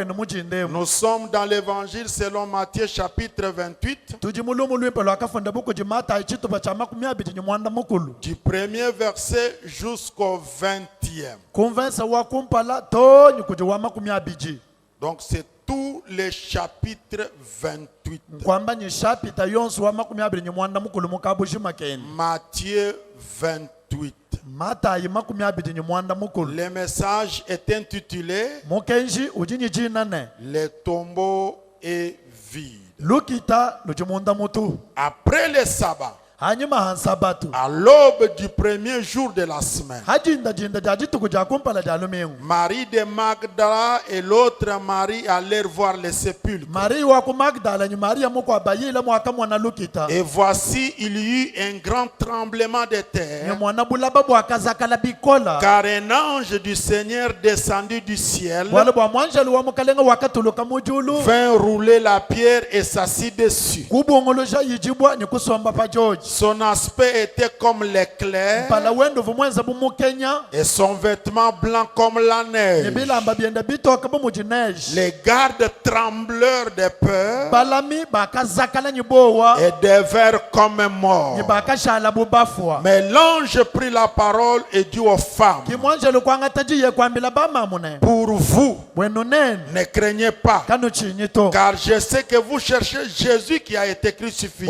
Nous sommes dans l'évangile selon Matthieu chapitre 28. Du premier verset jusqu'au 20e. Donc c'est tout le chapitre 28. Matthieu 28. Le message est intitulé Le tombeau est vide. Après le sabbat, à l'aube du premier jour de la semaine, Marie de Magdala et l'autre Marie allèrent voir le sépulcre. Et voici, il y eut un grand tremblement de terre, car un ange du Seigneur descendu du ciel vint rouler la pierre et s'assit dessus. Son aspect était comme l'éclair et son vêtement blanc comme la neige. Les gardes tremblèrent de peur et devinrent comme morts. Mais l'ange prit la parole et dit aux femmes: pour vous, ne craignez pas, car je sais que vous cherchez Jésus qui a été crucifié.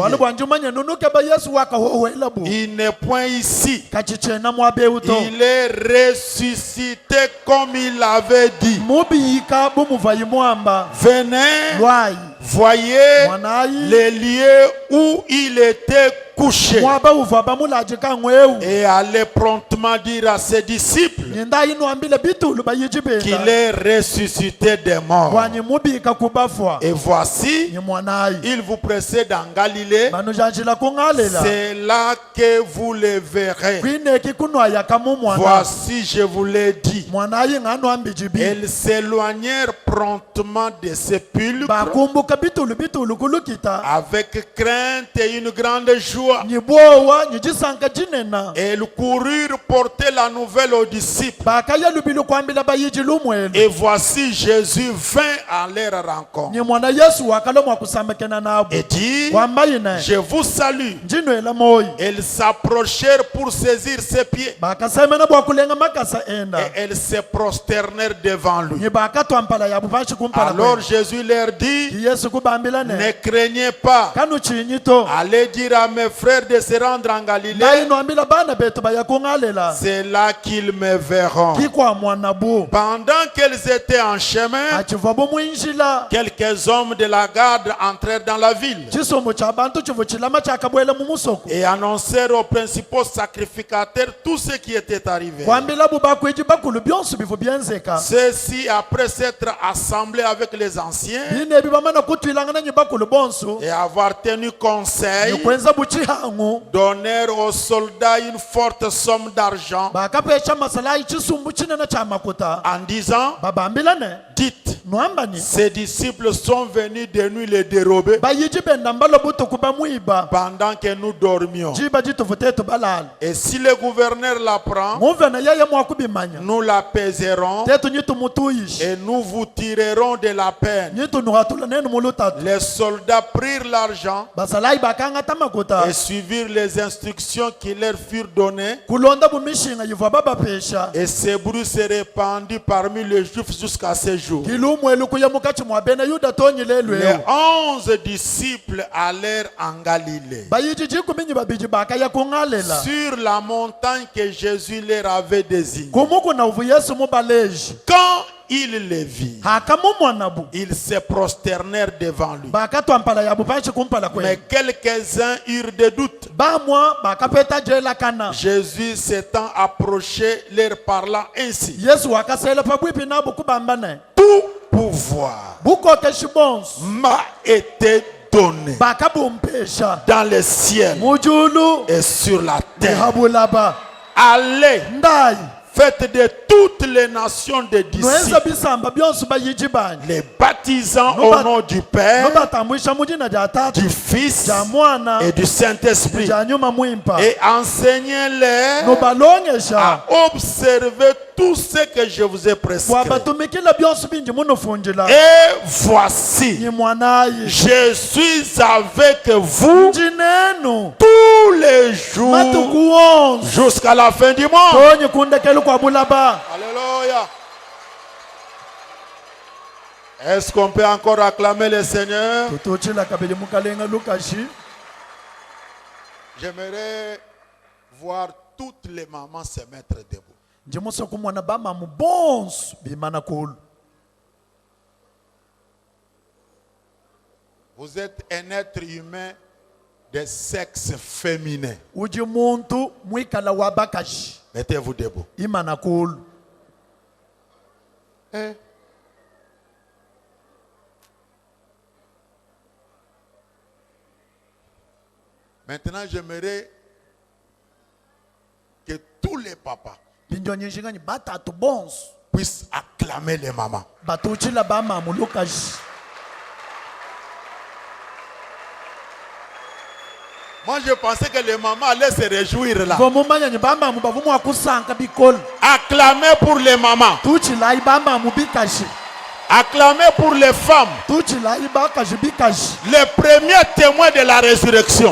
Il n'est point ici. Il est ressuscité comme il l'avait dit. Venez, voyez les lieux où il était couché et allez promptement dire à ses disciples qu'il est ressuscité des morts. Et voici, il vous précède en Galilée. C'est là que vous le verrez. Voici, je vous l'ai dit. Ils s'éloignèrent promptement des sépulcres avec crainte et une grande joie. Et ils coururent porter la nouvelle aux disciples. Et voici, Jésus vint à leur rencontre et dit: je vous salue. Et ils s'approchèrent pour saisir ses pieds et ils se prosternèrent devant lui. Alors Jésus leur dit: ne craignez pas, allez dire à mes frères de se rendre en Galilée, c'est là qu'ils me verront. Pendant qu'ils étaient en chemin, quelques hommes de la garde entrèrent dans la ville et annoncèrent aux principaux sacrificateurs tout ce qui était arrivé. Ceux-ci, après s'être assemblés avec les anciens et avoir tenu conseil, donnèrent aux soldats une forte somme d'argent en disant: dites, ces disciples sont venus de nuit les dérober pendant que nous dormions. Et si le gouverneur l'apprend, nous l'apaiserons et nous vous tirerons de la peine. Les soldats prirent l'argent et suivirent les instructions qui leur furent données. Et ce bruit se répandit parmi les Juifs jusqu'à ce jour. Les 11 disciples allèrent en Galilée, sur la montagne que Jésus leur avait désignée. Quand ils le virent, ils se prosternèrent devant lui. Mais quelques-uns eurent des doutes. Jésus s'étant approché, leur parlant ainsi: tout pouvoir m'a été donné dans le ciel et sur la terre. Allez, Faites de toutes les nations des disciples, les baptisant au nom du Père, du Fils et du Saint-Esprit, et enseignez-les à observer tout ce que je vous ai prescrit. Et voici, je suis avec vous tous les jours jusqu'à la fin du monde. Alléluia. Est-ce qu'on peut encore acclamer le Seigneur? J'aimerais voir toutes les mamans se mettre debout. Vous êtes un être humain de sexe féminin. Mettez-vous debout. Maintenant, j'aimerais que tous les papas puissent acclamer les mamans. Moi, je pensais que les mamans allaient se réjouir là. Acclamez pour les mamans. Acclamez pour les femmes. Les premiers témoins de la résurrection.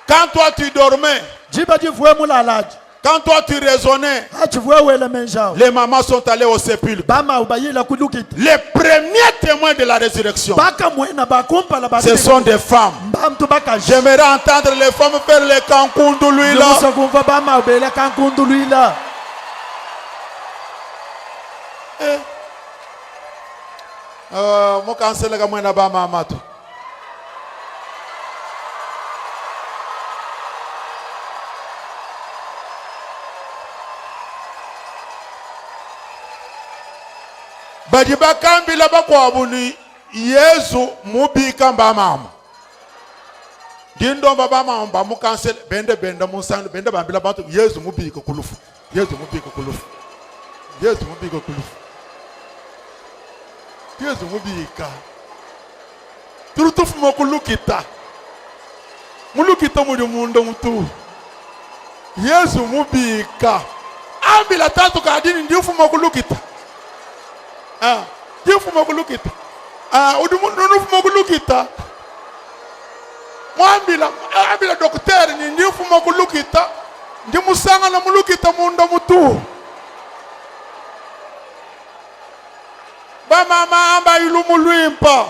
Quand toi tu dormais, quand toi tu raisonnais, les mamans sont allées au sépulcre. Les premiers témoins de la résurrection, ce sont des femmes. J'aimerais entendre les femmes faire les cancundoulouis là. Moi cancelle la moi na ba mama to. Bajiba kambi la ba kwa buni Yesu mubika mba mama. Dindo baba mama ba mu cancel bende musandu bende bambila bantu Yesu mubika kulufu. Yesu mubika kulufu. Yesu mubika kulufu. Yesu mubika. Turutufu mokulukita. Mulukita muri mundo mutu. Yesu mubika. Ambila tatu kadini ndiufu mokulukita. Ndiufu mokulukita. Udumundu nufu mokulukita. Ambila dokteri ni ndiufu mokulukita. Ndimusanga na mulukita mundo mutu. Ba mama amba ilumulwimpa.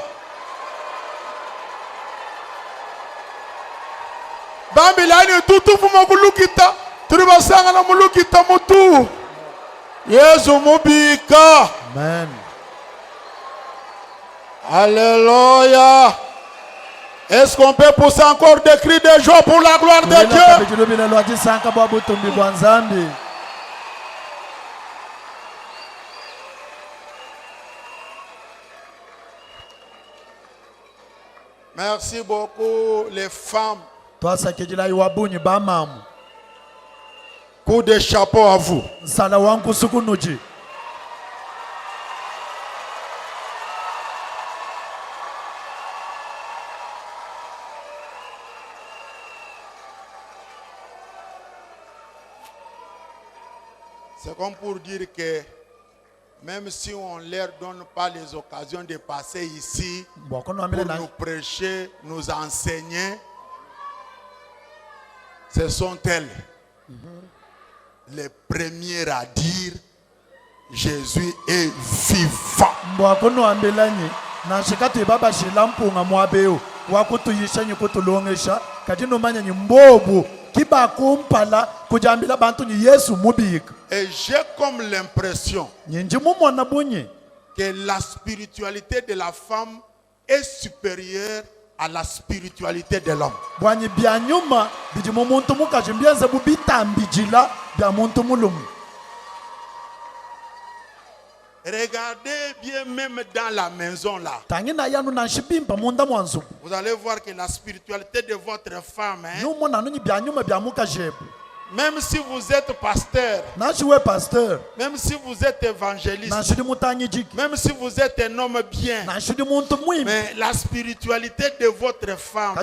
Bambilani tutufu mokulukita. Turibasanga na mulukita mutu. Yesu mubika. Amen. Alléluia. Est-ce qu'on peut pousser encore des cris de joie pour la gloire de Dieu? Merci beaucoup les femmes. Coup de chapeau à vous. C'est comme pour dire que même si on ne leur donne pas les occasions de passer ici pour nous prêcher, nous enseigner, ce sont elles les premières à dire Jésus est vivant. Et j'ai comme l'impression que la spiritualité de la femme est supérieure à la spiritualité de l'homme. Regardez bien même dans la maison là. Vous allez voir que la spiritualité de votre femme Même si vous êtes pasteur, même si vous êtes évangéliste, même si vous êtes un homme bien, mais la spiritualité de votre femme,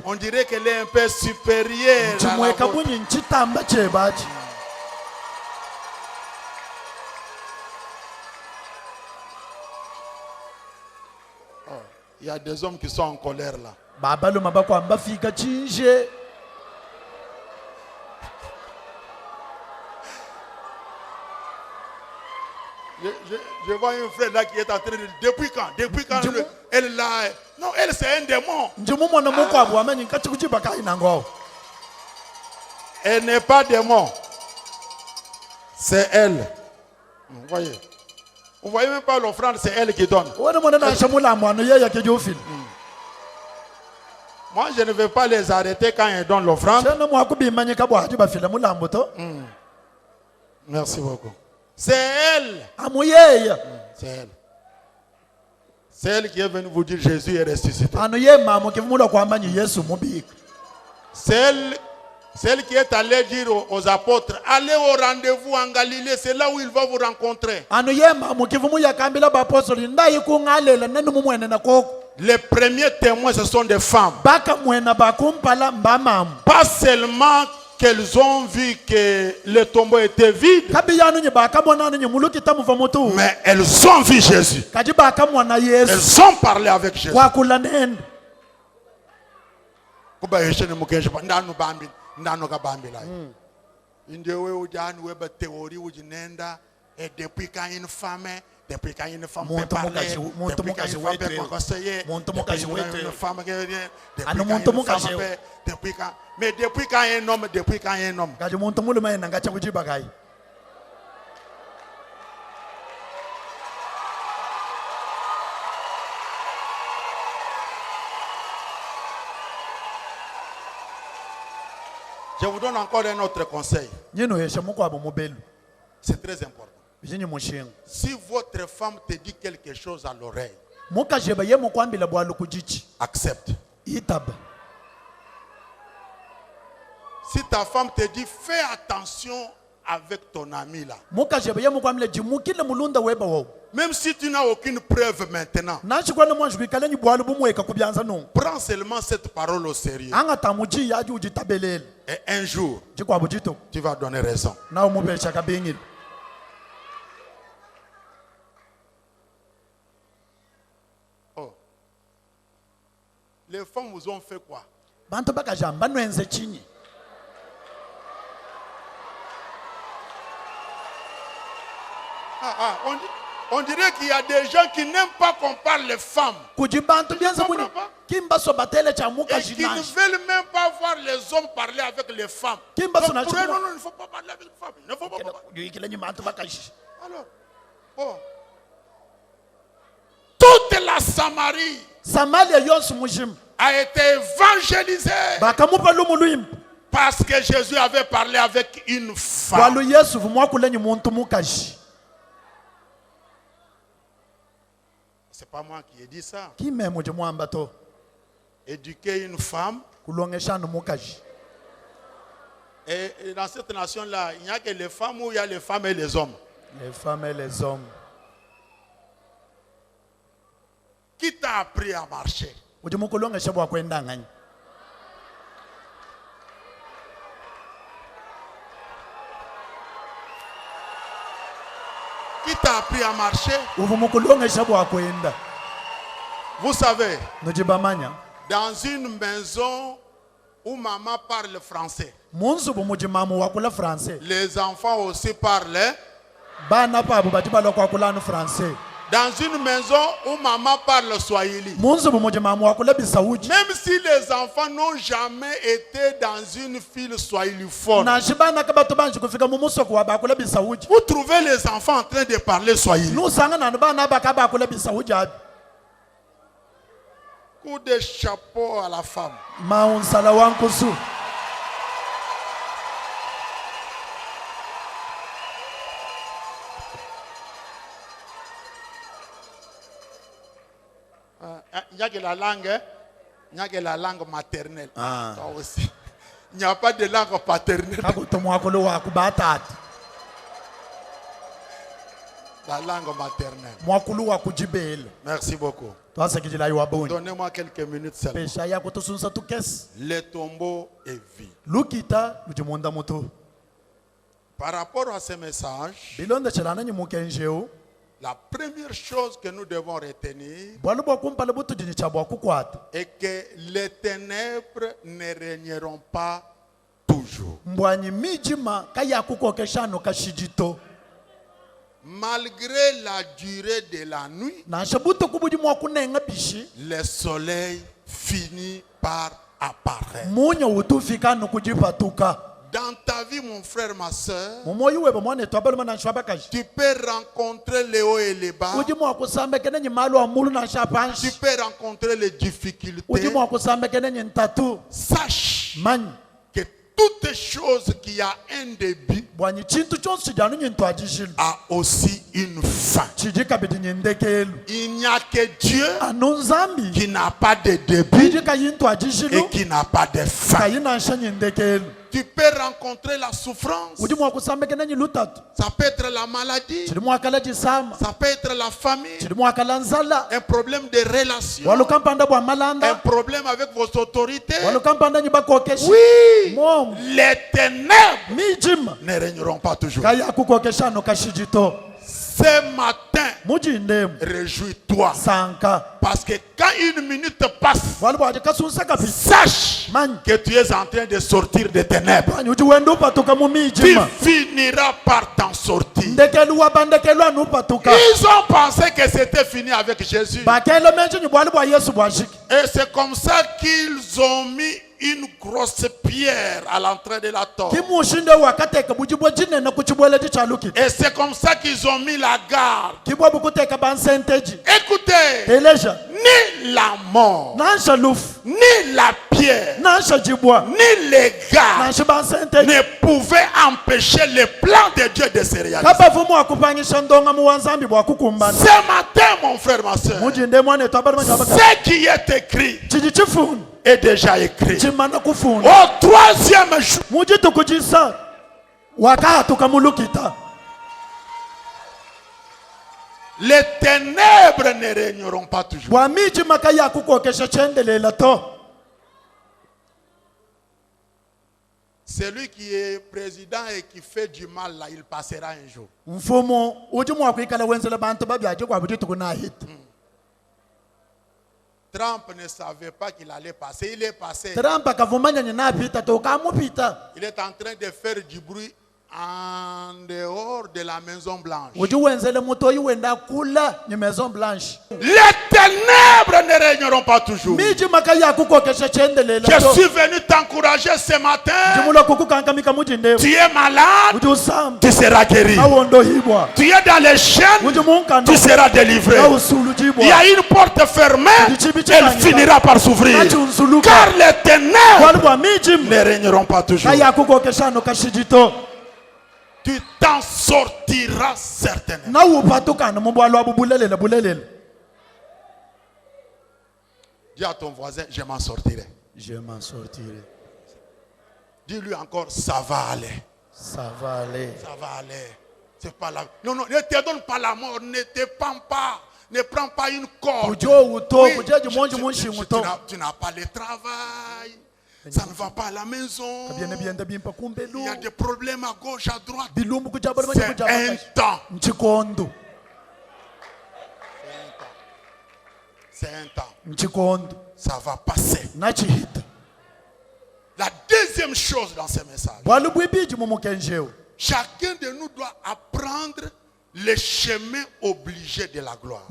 on dirait qu'elle est un peu supérieure à la vôtre. Il y a des hommes qui sont en colère là. Je vois un frère là qui est en train de dire, depuis quand elle là, non, elle c'est un démon. Elle n'est pas démon. C'est elle. Vous voyez. Vous voyez même pas l'offrande, c'est elle qui donne. Moi, je ne vais pas les arrêter quand ils donnent l'offrande. Merci beaucoup. C'est elle. C'est elle. C'est elle qui est venue vous dire Jésus est ressuscité. C'est elle qui est allée dire aux apôtres, allez au rendez-vous en Galilée, c'est là où il va vous rencontrer. Les premiers témoins, ce sont des femmes. Pas seulement qu'elles ont vu que le tombeau était vide, mais elles ont vu Jésus. Elles ont parlé avec Jésus. Et depuis quand une femme peut parler, depuis quand une femme peut conseiller, mais depuis quand un homme, Je vous donne encore un autre conseil. C'est très important. Si votre femme te dit quelque chose à l'oreille, accepte. Si ta femme te dit fais attention avec ton ami là, même si tu n'as aucune preuve maintenant, prends seulement cette parole au sérieux. Et un jour, tu vas donner raison. Oh. Les femmes vous ont fait quoi? On dirait qu'il y a des gens qui n'aiment pas qu'on parle les femmes. Et qui ne veulent même pas voir les hommes parler avec les femmes. Donc, pour eux, non, il ne faut pas parler avec les femmes. Il ne faut pas parler. Alors, bon. Toute la Samarie a été évangélisée parce que Jésus avait parlé avec une femme. C'est pas moi qui ai dit ça. Éduquer une femme. Et dans cette nation-là, il n'y a que les femmes ou il y a les femmes et les hommes. Les femmes et les hommes. Qui t'a appris à marcher? Qui t'a appris à marcher? Vous savez, dans une maison où maman parle français, les enfants aussi parlent. Dans une maison où maman parle swahili, même si les enfants n'ont jamais été dans une file swahiliphone, vous trouvez les enfants en train de parler swahili. Coup de chapeau à la femme. Il n'y a que la langue maternelle. Toi aussi. Il n'y a pas de langue paternelle. La langue maternelle. Merci beaucoup. Donnez-moi quelques minutes seulement. Le tombeau est vide. Par rapport à ce message, la première chose que nous devons retenir est que les ténèbres ne régneront pas toujours. Malgré la durée de la nuit, le soleil finit par apparaître. Dans ta vie, mon frère, ma soeur, tu peux rencontrer les hauts et les bas. Tu peux rencontrer les difficultés. Sache que toute chose qui a un début a aussi une fin. Il n'y a que Dieu qui n'a pas de début et qui n'a pas de fin. Tu peux rencontrer la souffrance. Ça peut être la maladie. Ça peut être la famille. Un problème de relation. Un problème avec vos autorités. Oui. Les ténèbres ne régneront pas toujours. Ce matin, réjouis-toi. Parce que quand une minute passe, sache que tu es en train de sortir des ténèbres. Tu finiras par t'en sortir. Ils ont pensé que c'était fini avec Jésus. Et c'est comme ça qu'ils ont mis une grosse pierre à l'entrée de la tombe. Et c'est comme ça qu'ils ont mis la garde. Écoutez, ni la mort, ni la pierre, ni les gardes ne pouvaient empêcher le plan de Dieu de se réaliser. Ce matin, mon frère, ma soeur, ce qui est écrit est déjà écrit. Au troisième jour, les ténèbres ne régneront pas toujours. Celui qui est président et qui fait du mal, là, il passera un jour. Trump ne savait pas qu'il allait passer. Il est passé. Il est en train de faire du bruit en dehors de la Maison Blanche. Les ténèbres ne régneront pas toujours. Je suis venu t'encourager ce matin. Tu es malade, tu seras guéri. Tu es dans les chaînes, tu seras délivré. Il y a une porte fermée, elle finira par s'ouvrir. Car les ténèbres ne régneront pas toujours. Tu t'en sortiras certainement. Dis à ton voisin, je m'en sortirai. Je m'en sortirai. Dis-lui encore, ça va aller. Ça va aller. Ça va aller. C'est pas la... Non, ne te donne pas la mort, ne te pends pas. Ne prends pas une corde. Oui, tu n'as pas le travail. Ça ne va pas à la maison. Il y a des problèmes à gauche, à droite. C'est un temps. C'est un temps. Ça va passer. La deuxième chose dans ce message. Chacun de nous doit apprendre le chemin obligé de la gloire.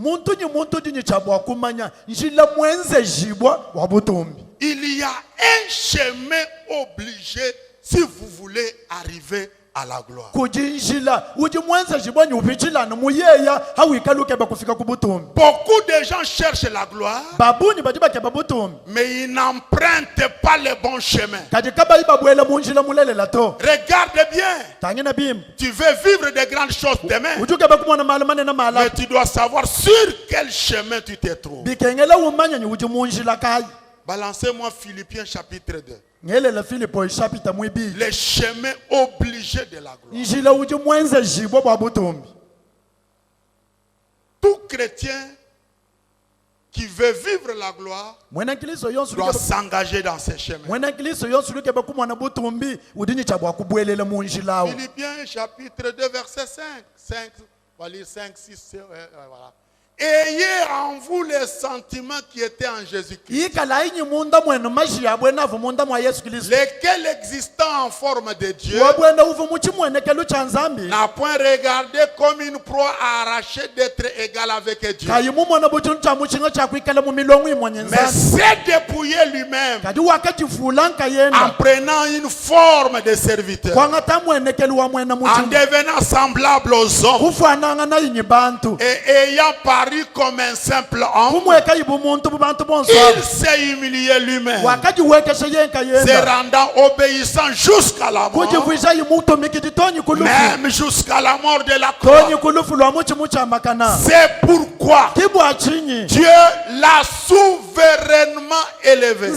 Il y a un chemin obligé si vous voulez arriver à la gloire. Beaucoup de gens cherchent la gloire, mais ils n'empruntent pas le bon chemin. Regarde bien. Tu veux vivre de grandes choses demain, mais tu dois savoir sur quel chemin tu te trouves. Balancez-moi Philippiens chapitre 2. les chemins obligés de la gloire. Tout chrétien qui veut vivre la gloire doit s'engager dans ces chemins. Philippiens chapitre 2 verset 5. On va lire 5, 6, voilà. Ayez en vous les sentiments qui étaient en Jésus-Christ, lesquels existant en forme de Dieu n'a point regardé comme une proie à arracher d'être égal avec Dieu, mais s'est dépouillé lui-même en prenant une forme de serviteur, en devenant semblable aux hommes et ayant paru comme un simple homme, il s'est humilié lui-même, se rendant obéissant jusqu'à la mort, même jusqu'à la mort de la croix. C'est pourquoi Dieu l'a souverainement élevé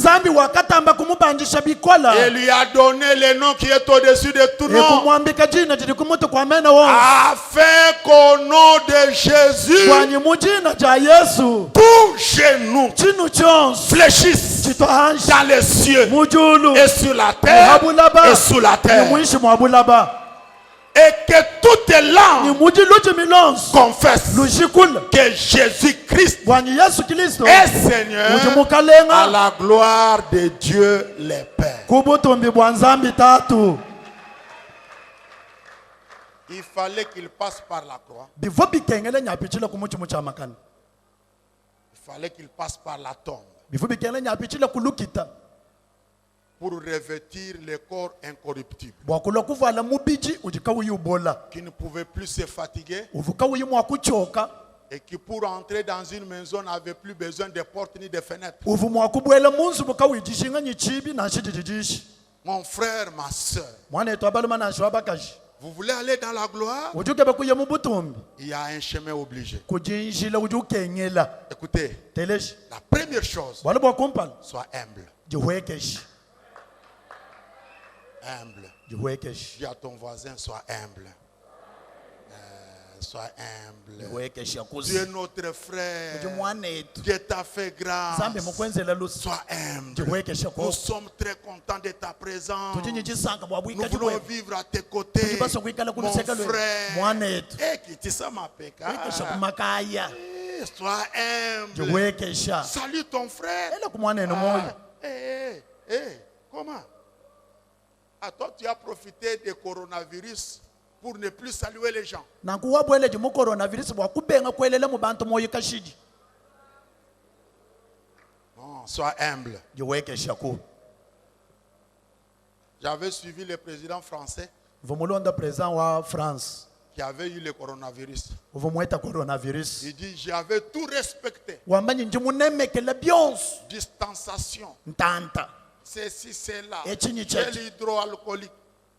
et lui a donné le nom qui est au-dessus de tout nom, afin qu'au nom de Jésus tout genou fléchisse dans les cieux et sur la terre et sous la terre, et que toute langue confesse que Jésus-Christ est Seigneur, à la gloire de Dieu le Père. Il fallait qu'il passe par la croix. Il fallait qu'il passe par la tombe pour revêtir le corps incorruptible, qui ne pouvait plus se fatiguer et qui, pour entrer dans une maison, n'avait plus besoin de portes ni de fenêtres. Mon frère, ma soeur, vous voulez aller dans la gloire? Il y a un chemin obligé. Écoutez, la première chose, sois humble. Humble. Dis à ton voisin, sois humble. Sois humble. Tu es notre frère. Dieu t'a fait grâce. Sois humble. Nous sommes très contents de ta présence. Nous voulons vivre à tes côtés. Mon frère. Sois humble. Salut ton frère. Comment? À toi, tu as profité du coronavirus pour ne plus saluer les gens. Non, sois humble. J'avais suivi le président français qui avait eu le coronavirus. Il dit, j'avais tout respecté. Distanciation. Ceci, c'est là. Gel hydroalcoolique.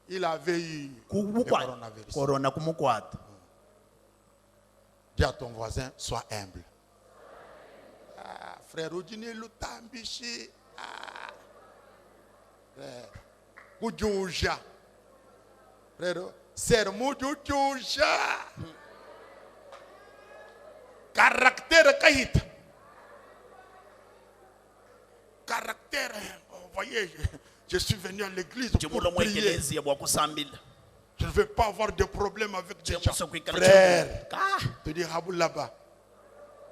Il avait eu le coronavirus. Dis à ton voisin, sois humble. Frère Odine Lutambishi. Frère Frère Sermudouja. Caractère Kahit. Caractère. Vous voyez, je suis venu à l'église pour prier. Je ne veux pas avoir de problème avec des gens. Frère, tu dis là-bas,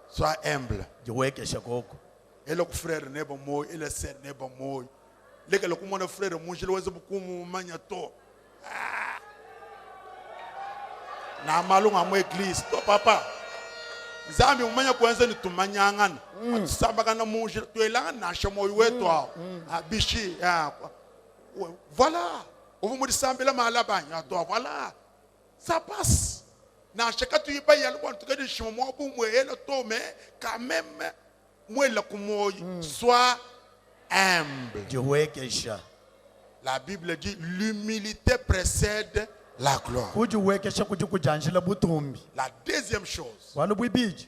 sois humble. Et le frère n'est pas moi, et le sœur n'est pas moi. Les gars, le frère, moi, je le vois beaucoup magnato. Na malung à mon église, toi papa. Zambi umanya kwanza ni tumanyangana. Samba kana munji tu elanga na shamo wetu abishi voilà. Ovu muri sambela malabanya toi voilà. Ça passe. Na chaka tu yiba yalo kwa tukadi shimo mo bu mwele to mais quand même mwele kumoyi sois humble. La Bible dit l'humilité précède la gloire. La deuxième chose,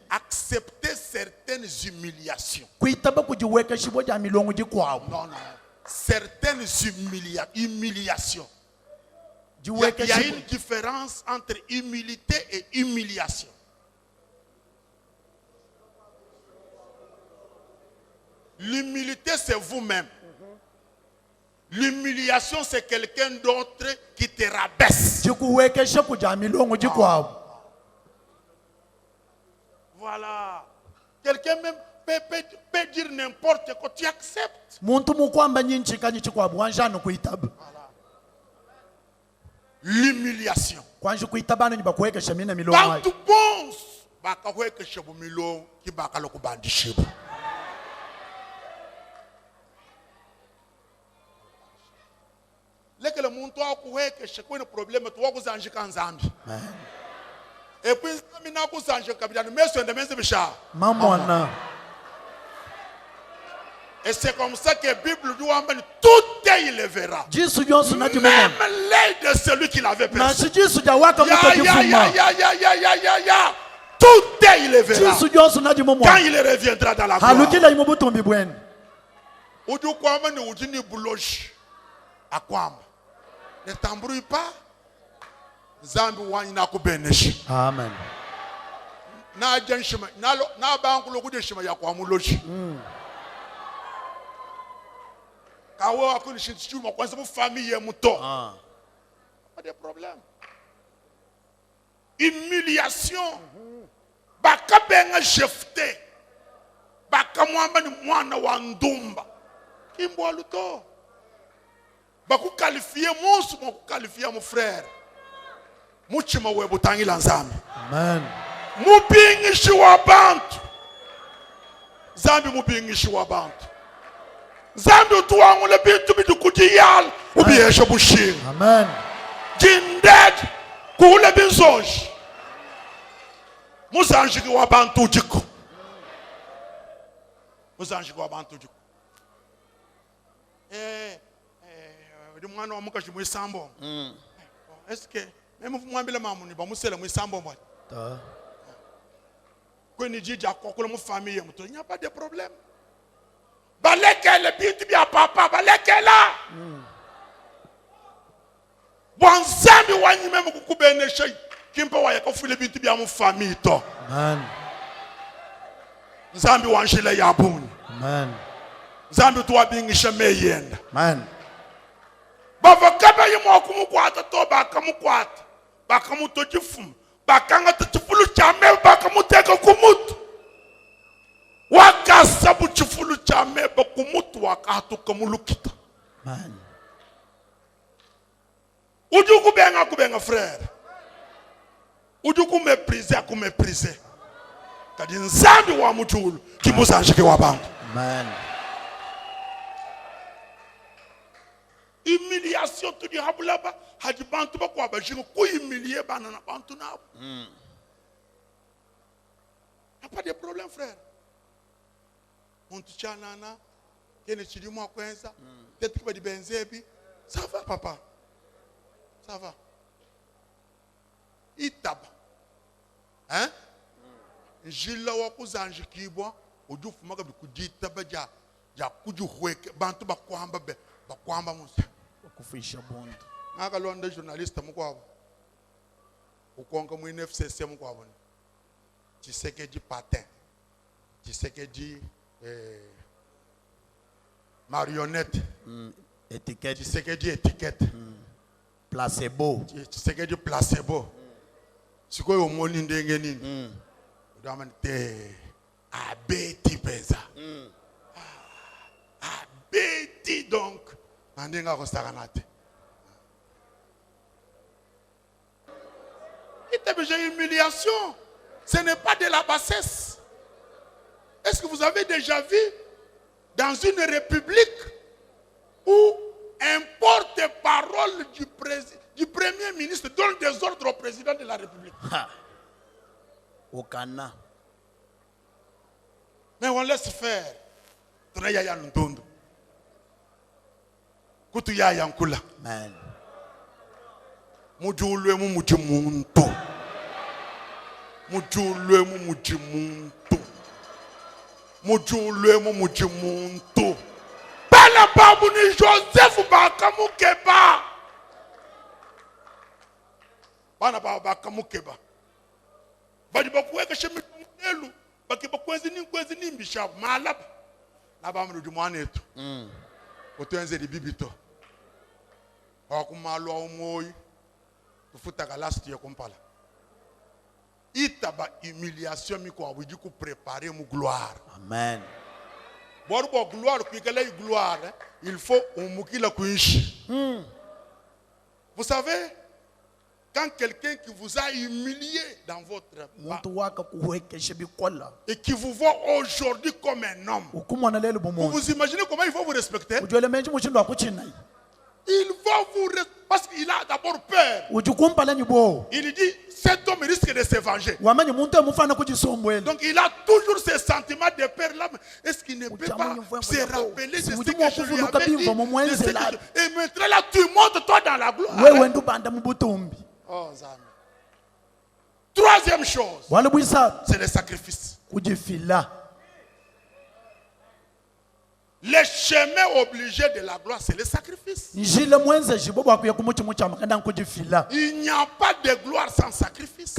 accepter certaines humiliations. Non, certaines humiliations. Il y a une différence entre humilité et humiliation. L'humilité, c'est vous-même. L'humiliation, c'est quelqu'un d'autre qui te rabaisse. Voilà. Quelqu'un même peut dire n'importe quoi, tu acceptes. Voilà. L'humiliation. Quand tu penses, le monde a un problème, tu vas vous en Zambie. Et puis, et c'est comme ça que la Bible dit tout il le verra. Même l'œil de celui qui l'avait perçu. Tout il le verra. Quand il reviendra dans la gloire. Ne t'embrouille pas. Amen. Na banku loku de shima ya kwa muloji. Kawo akuni shitu mo kwanza mu famille muto. Pas de problème. Humiliation. Baka benga jefte. Baka mwamba ni mwana wa ndumba. Kimbo aluto. Baku qualifier monsu mo qualifier mon frère. Muchima webutangi lanzami. Amen. Mubingishi wa bantu. Zambi mubingishi wa bantu. Zambi utuwangu le bintu bitu kujiyal. Ubiyesha bushinga. Amen. Jinded kuhule binzoji. Muzanjiki wa bantu jiko. Muzanjiki wa bantu jiko. Mwana wa mukashi mwisambo. Est-ce que même vous m'avez mamuni ba musela mwisambo moi. Quand ni jija kokolo mu famille il n'y a pas de problème. Balekele bintu bya papa balekela. Bonzambi wanyi même kukubeneshe kimpa wa yakofule bintu bya mu famille to. Amen. Nzambi wanjile yabuni. Amen. Nzambi tuwa bingisha meyenda. Amen. Bavakaba yimo kumukwata to bakamukwata bakamutojifum bakanga tchifulu chame bakamuteka kumutu wakasabu chifulu chame bakumutu wakatu kamulukita. Man. Uju kubenga frère. Uju kumepriser. Kadi nzambi wa mutulu kimuzanjike wa bantu. Man. Humiliation tu dis habulaba hadi bantu ba kwa bajingo ko humilier banana bantu na. Y a pas de problème frère. On te chanana kene chidi mo kwenza peut-être que ba di benzebi ça va papa. Ça va. Itaba. Hein? Jilla wa kuzanjikibwa ujufu maka bikujita baja ja kujuhweke bantu ba kwamba be ba kwamba musa. Kufisha bondo naka londa journaliste mukwabo ukonga mu NFCC mukwabo Tshisekedi patin Tshisekedi marionnette étiquette Tshisekedi étiquette placebo Tshisekedi placebo sikoyo omoni ndenge nini udamani te abeti pesa abeti donc humiliation, ce n'est pas de la bassesse. Est-ce que vous avez déjà vu dans une république où un porte-parole du premier ministre donne des ordres au président de la République? Au Cana. Mais on laisse faire. Kutu ya yankula. Man. Mujulwe mu mujimuntu. Mujulwe mu mujimuntu. Mujulwe mu mujimuntu. Bala bana babu ni Joseph bakamukeba. Bana babu bakamukeba. Badi bakuweka shemitu mwelu. Bakiba kwezi nimbishabu. Malaba. Naba mnudu mwanetu. Otuenze di bibito. Wakumalwa umoyi. Tufuta last year kumpala. Itaba humiliation miko awiji ku préparer mu gloire. Amen. Borbo gloire kuikala gloire, il faut umukila kuishi. Vous savez, quand quelqu'un qui vous a humilié dans votre pas, et qui vous voit aujourd'hui comme un homme, vous vous imaginez comment il faut vous respecter? Il va vous respecter parce qu'il a d'abord peur. Il dit, cet homme risque de se venger. Donc il a toujours ce sentiment de peur là. Est-ce qu'il ne peut pas se rappeler de ce que je lui avais dit, et maintenant là tu montes toi dans la gloire. Oh, troisième chose, c'est le sacrifice. Le chemin obligé de la gloire, c'est le sacrifice. Il n'y a pas de gloire sans sacrifice.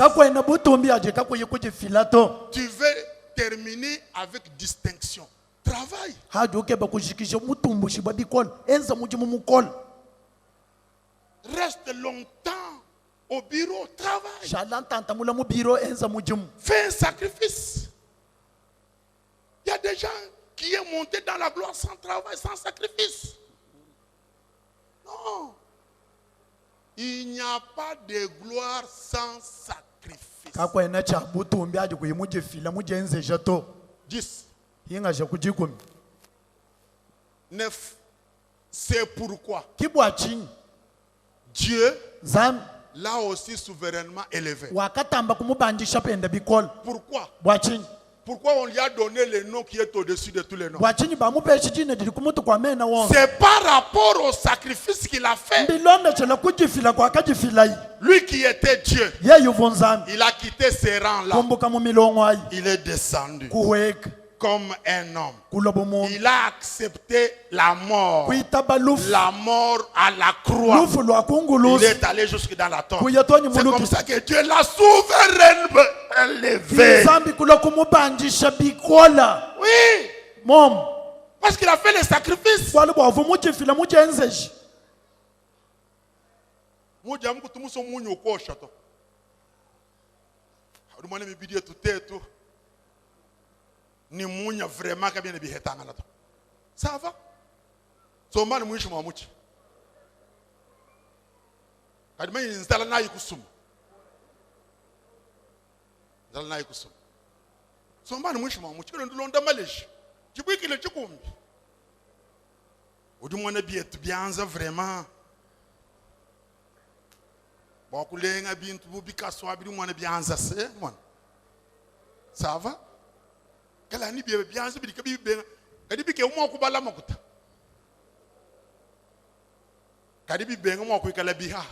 Tu veux terminer avec distinction. Travaille. Reste longtemps au bureau, travaille. Fais un sacrifice. Il y a des gens qui est monté dans la gloire sans travail, sans sacrifice. Non. Il n'y a pas de gloire sans sacrifice. 10. 9. C'est pourquoi Dieu l'a aussi souverainement élevé. Pourquoi? Pourquoi on lui a donné le nom qui est au-dessus de tous les noms? C'est par rapport au sacrifice qu'il a fait. Lui qui était Dieu, il a quitté ses rangs-là. Il est descendu comme un homme. Il a accepté la mort. La mort à la croix. Il est allé jusque dans la tombe. C'est comme ça que Dieu l'a souverainement élevé. Oui. Parce qu'il a fait le sacrifice. Ni munya vraiment ka bien bihetanga lato. Ça va? Somba ni mwisho mwamuchi. Kadima installa na yikusum. Installa na yikusum. Somba ni mwisho mwamuchi ko ndulonda maleji. Jibwikile chikumbi. Odi mwana bietu bianza vraiment. Bakulenga bintu bubikaso abiri mwana bianza se mwana. Ça va? Kala ni biye bianze bi kabi be kadi bi ke mo ko bala makuta kadi bi be mo ko kala bi ha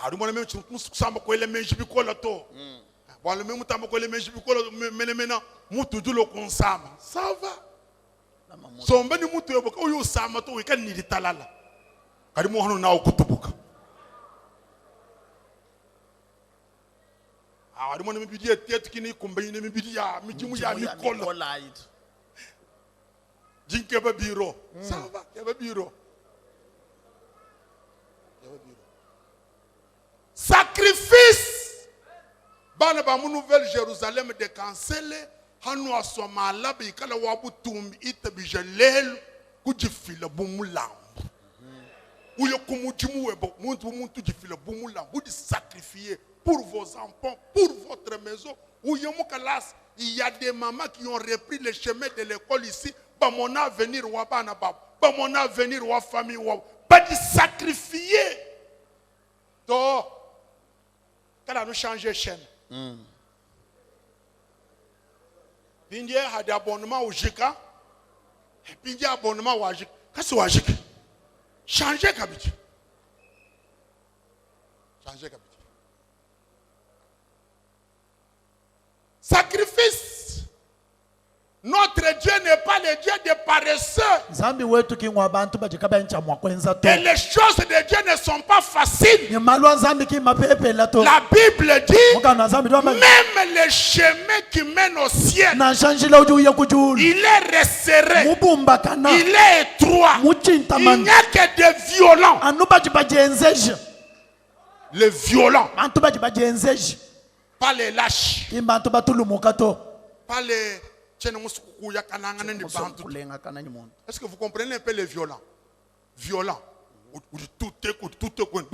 adu mo na me samba ko le menji bi ko la to wala me mutamba ko le menji bi ko mena mutu dulo ko nsama ça va so mbani mutu yobo ko yo sama to kan ni talala kadi mo hono na o kutubuka I don't want to be here taking combine me be ya mijimu ya mikolo jinkeba biro sava keba biro sacrifice bana ba mu nouvelle Jérusalem de cancele hanu asoma labi kala wabu tumbi itabijalel kujifila bumulambu uyo kumujimu webo muntu jifila bumulambu di sacrifier pour vos enfants, pour votre maison. Il y a des mamans qui ont repris le chemin de l'école ici. Bah mon avenir ou pas bah mon avenir ou famille ou pas de sacrifier. Donc, quand nous changeons de chaîne, Pindier a des abonnements au JICA, et Pindier abonnement au JICA. Qu'est-ce que c'est au JICA? Changer d'habitude. Changer d'habitude. Sacrifice. Notre Dieu n'est pas le Dieu paresseux. Et les choses de Dieu ne sont pas faciles. La Bible dit, même le chemin qui mène au ciel, il est resserré, il est étroit. Il n'y a que des violents. Les violents. Pas les lâches. Pas les... Est-ce que vous comprenez un peu les violents? Violents. Tout écoute, tout écoute.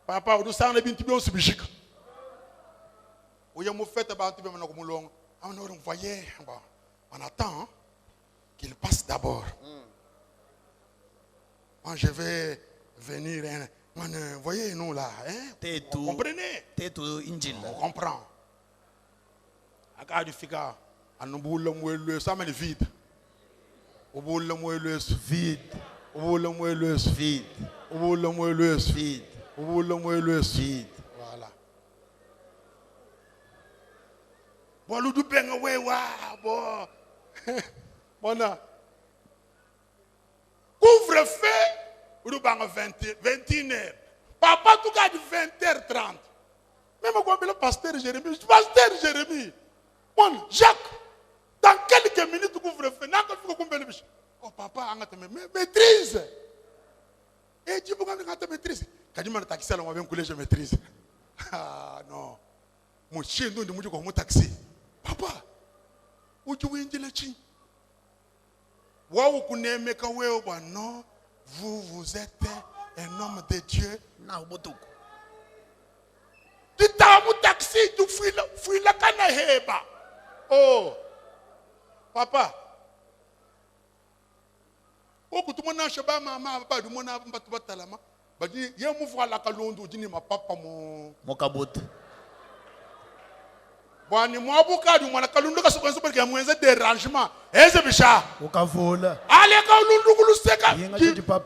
Papa, on attend qu'il passe d'abord. Moi, je vais venir. Voyez, nous là. Vous comprenez? On comprend. Regarde, figa. Ça mène vide. Vide. Vide. Vide. Voilà. Bon, nous du ben ouais bon. Bon. Couvre-feu, nous bang 21h. Papa tout cas du 20h30. Même quand le pasteur Jérémie, bon, Jacques, dans quelques minutes couvre-feu, oh papa, maîtrise. Et tu peux quand maîtrise. Quand tu m'as taxi, on va bien couler, je maîtrise. Ah non. Mon chien nous dit comme taxi. Papa, où tu veux dire le chien? Non, vous êtes un homme de Dieu. Tu t'as un taxi, tu fuis la canaheba. Oh, papa. Oh, que tout le monde a chaba, maman, papa, du monde a pas de talama. Bah, il y a un mouvement la calonde, dit ma papa, mon cabot. Bon, moi, beaucoup de monde a calonde, parce qu'il y a moins de dérangement. Et c'est bicha. Allez, calonde, c'est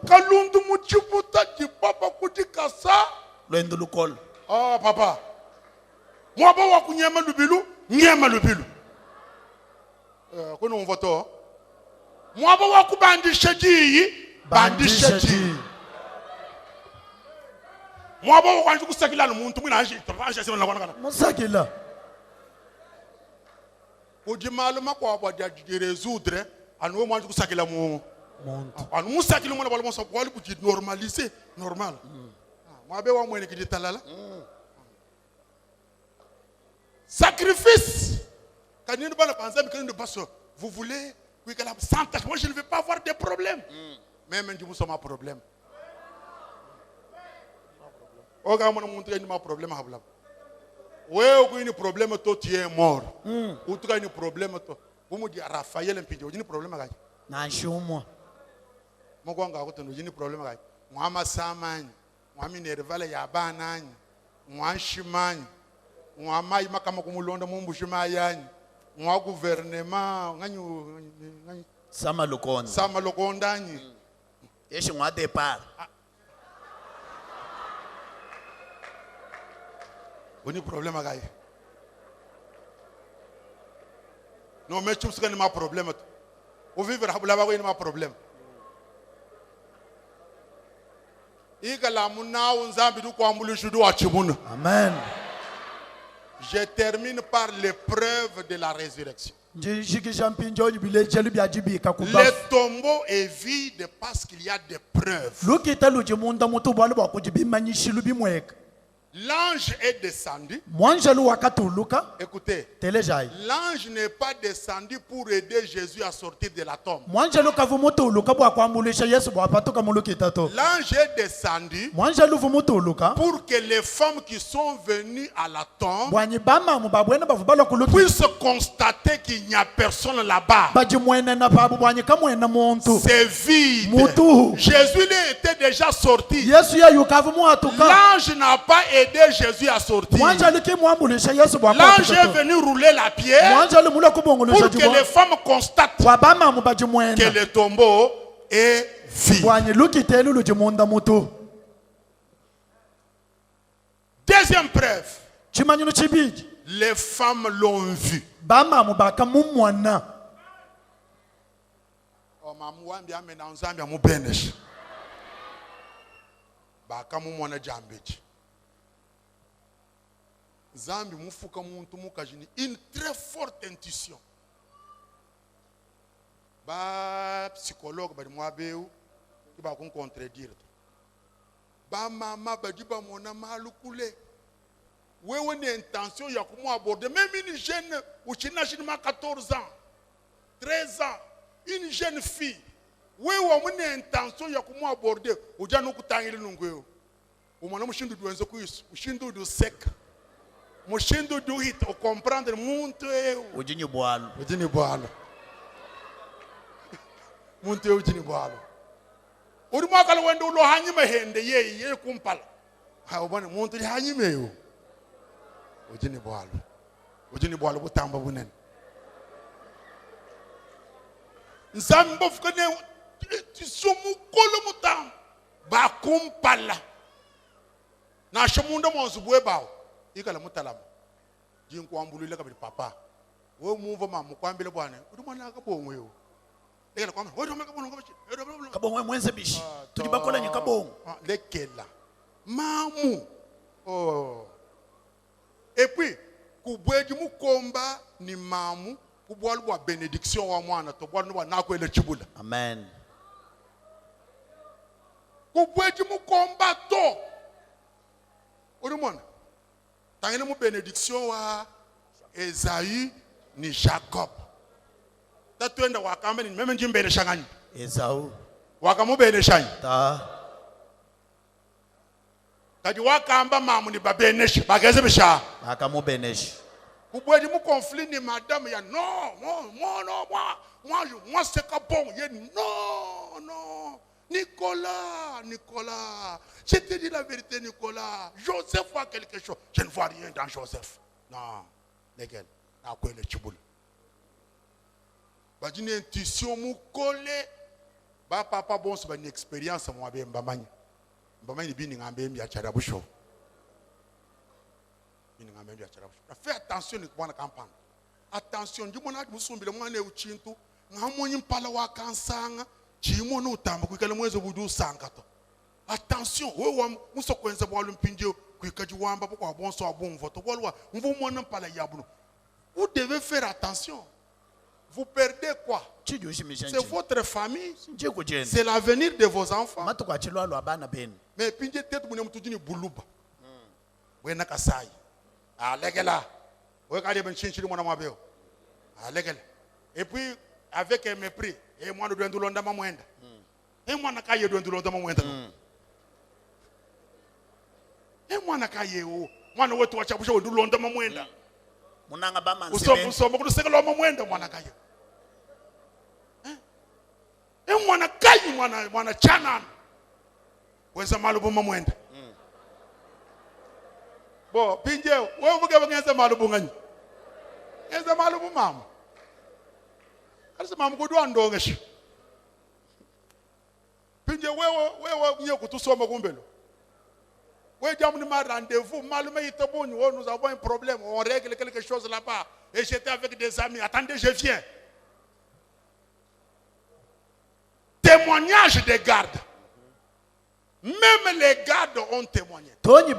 calonde, mouchiputa, qui papa, kuti kasa. L'endolocol. Oh, papa. Moi, je suis un peu de on vote. Moi, je suis bandi chedi. Moi, je suis le monde. Pour dire malheureusement quoi résoudre, nous moi je suis le monde. Nous sommes le monde pour normaliser, normal. Moi, je suis un peu de sacrifice. Quand vous voulez sans tâche. Moi, je ne veux pas avoir de problèmes. Même si vous avez un problème. Oh, quand on montre un problème, oui, vous avez un problème, tu es mort. Ou tu as un problème, vous me dites Raphaël, vous avez un problème. Non, je moi. Moi, j'ai un problème. Moi, je suis un man. Moi, je suis un man. Moi, je suis un man. Moi, je suis un man. Moi, gouvernement, Sama Lokonda. Et chez moi, départ. Vous avez un problème à gagner. Non, mais tu as un problème. Vous vivez là-bas, vous avez un problème. Amen. Je termine par l'épreuve de la résurrection. Le tombeau est vide parce qu'il y a des preuves. L'ange est descendu. Écoutez, l'ange n'est pas descendu pour aider Jésus à sortir de la tombe. L'ange est descendu pour que les femmes qui sont venues à la tombe puissent constater qu'il n'y a personne là-bas. C'est vide. Jésus était déjà sorti. L'ange n'a pas aidé Jésus à sortir. L'ange est venu rouler la pierre pour que les femmes constatent que le tombeau est vide. Deuxième preuve. Les femmes l'ont vu. Oh, mamuambi amena nzambi amubenesha. Baka mumwana jambeji. Zambi mufuka muntu mukajini une très forte intuition. Ba psychologue badi mwabeu ba kon contredire. Ba mama badi ba mona malukule. Wewe ni intention ya kumu aborder même une jeune uchina chini 14 ans 13 ans une jeune fille wewe mune intention ya kumu aborder ujana kutangile nungweo umwana mushindu duenze kuisu mushindu du sec mushindu du hit o comprendre muntu ujini bwalo muntu ujini bwalo uri mwakala wende ulo hanyime hende ye kumpala ha ubone muntu li hanyime yo ujini bwalo butamba bunene nzambo fukane tisumu kolo mutam ba kumpala na shamunda monzu bwebao ikala mutalama jinkwambulile kabiri papa we mumva mamu kwambile bwana uri mwana kabongwe yo lekela kwamba we thoma kabongwe mwenze bishi tulibakola nya kabongwe lekela mamu oh. Et puis, kubweji mukomba ni mamu, kubwalu wa benediction wa mwana, to bwalu wa nako ele chibula. Amen. Kubweji mukomba to. Urimona. Tangene mu benediction wa Esaü ni Jacob. Tatuenda wakamba ni meme njimbele shangani. Esau. Wakamu bene shanyi. Ta. Kadi wakamba mamu ni babeneshi bageze bisha akamubeneshi kubweji mu conflit ni madame ya no moi c'est pas bon ye non Nicolas je te dis la vérité Nicolas Joseph a quelque chose je ne vois rien dans Joseph non lequel na ko le chibul ba dine intuition mu kole ba papa bon so ba ni expérience mo abe mbamanya fais attention ni kwana kampani attention ndimo na musumbile mwana euchintu ngamonyi mpala wa kansanga chimo no tamba kwikala mwezo budu sankato attention wewe musokwenza bwalu mpinje kwikaji wamba kwa bonso abonvo to bolwa mvu mwana mpala yabuno vous devez faire attention. Vous perdez quoi? C'est votre famille. C'est l'avenir de vos enfants. Mais puis tête vous n'aimez tout d'une bouluba. Vous n'avez qu'à ça. Ah legela. Vous regardez ben chinchili mon amabeo. Ah legela. Et puis avec un mépris. Et moi nous devons nous l'ondama moenda. Et moi n'a qu'à y devons nous l'ondama moenda. Et moi n'a qu'à y ou. Moi nous voulons tout acheter nous l'ondama moenda. Munanga bama uso kudusekela mwenda mwana kayo mwana kayo mwana chana weza malubu mwenda bo pinje wewe vuke ngeze malubu ngani ngeze malubu mama kalise mama kudwa ndongesha pinje wewe nye kutusoma kumbelo. Oui, j'ai un rendez-vous. Malgré tout, nous avons un problème. On règle quelque chose là-bas. Et j'étais avec des amis. Attendez, je viens. Témoignage des gardes. Même les gardes ont témoigné. Il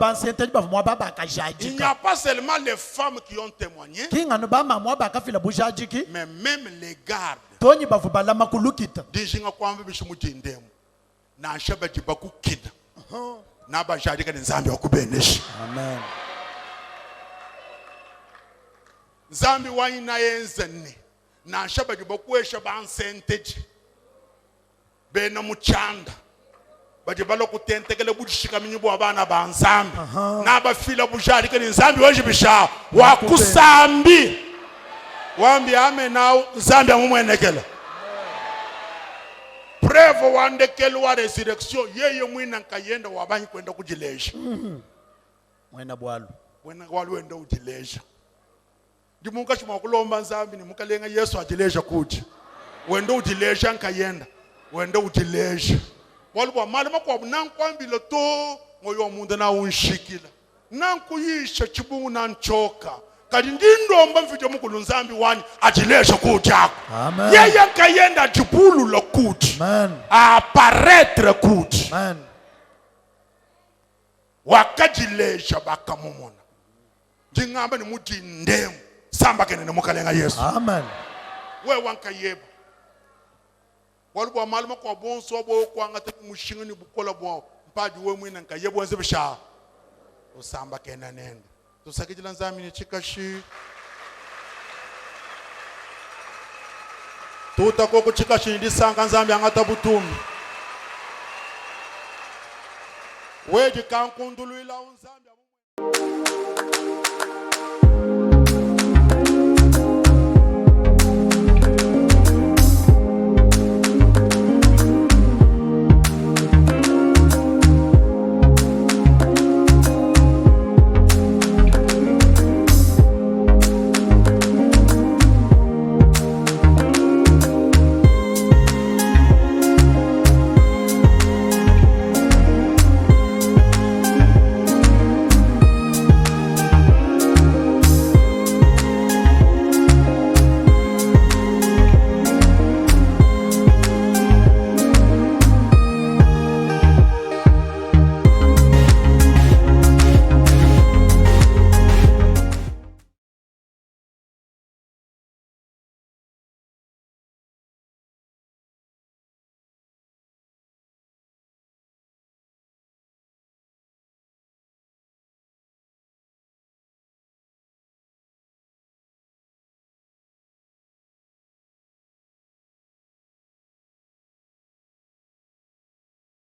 n'y a pas seulement les femmes qui ont témoigné. Mais même les gardes. Amen. Zambi waina yenzeni na shaba jibokwesha bansenteji bena muchanda baje balo kutentekele bujishika minyibo abana banzambi na bafila bujari kene nzambi wajibisha wakusambi wambi ame na nzambi amumwenekele preuve wandekele wa resurrection yeye mwina nkayenda wabanyi kwenda kujilesha mwena bwalu wenda ujilesha ndimunga chuma kulomba nzambi ni mukalenga Yesu ajilesha kuti wenda ujilesha nkayenda wenda ujilesha walwa malama kwa nankwambile to moyo mundu na unshikila nankuyisha chibungu nanchoka kadi ndindomba mfite mukulu nzambi wani ajilesha kuchako yeye kayenda jipulu lokuti apparaître kuti wakajilesha bakamumona ndingamba ni muti ndemu samba kene nemukalenga Yesu amen we wankayeba walibwa malama kwa bonso bo kwanga te mushingani bukola bwa mpadi we mwina nkayebo nze bisha usamba kena nende tusakijila nzami ni chikashi tutakoko chikashi ndisanga nzambi angata butumi weje kankundulula unzambi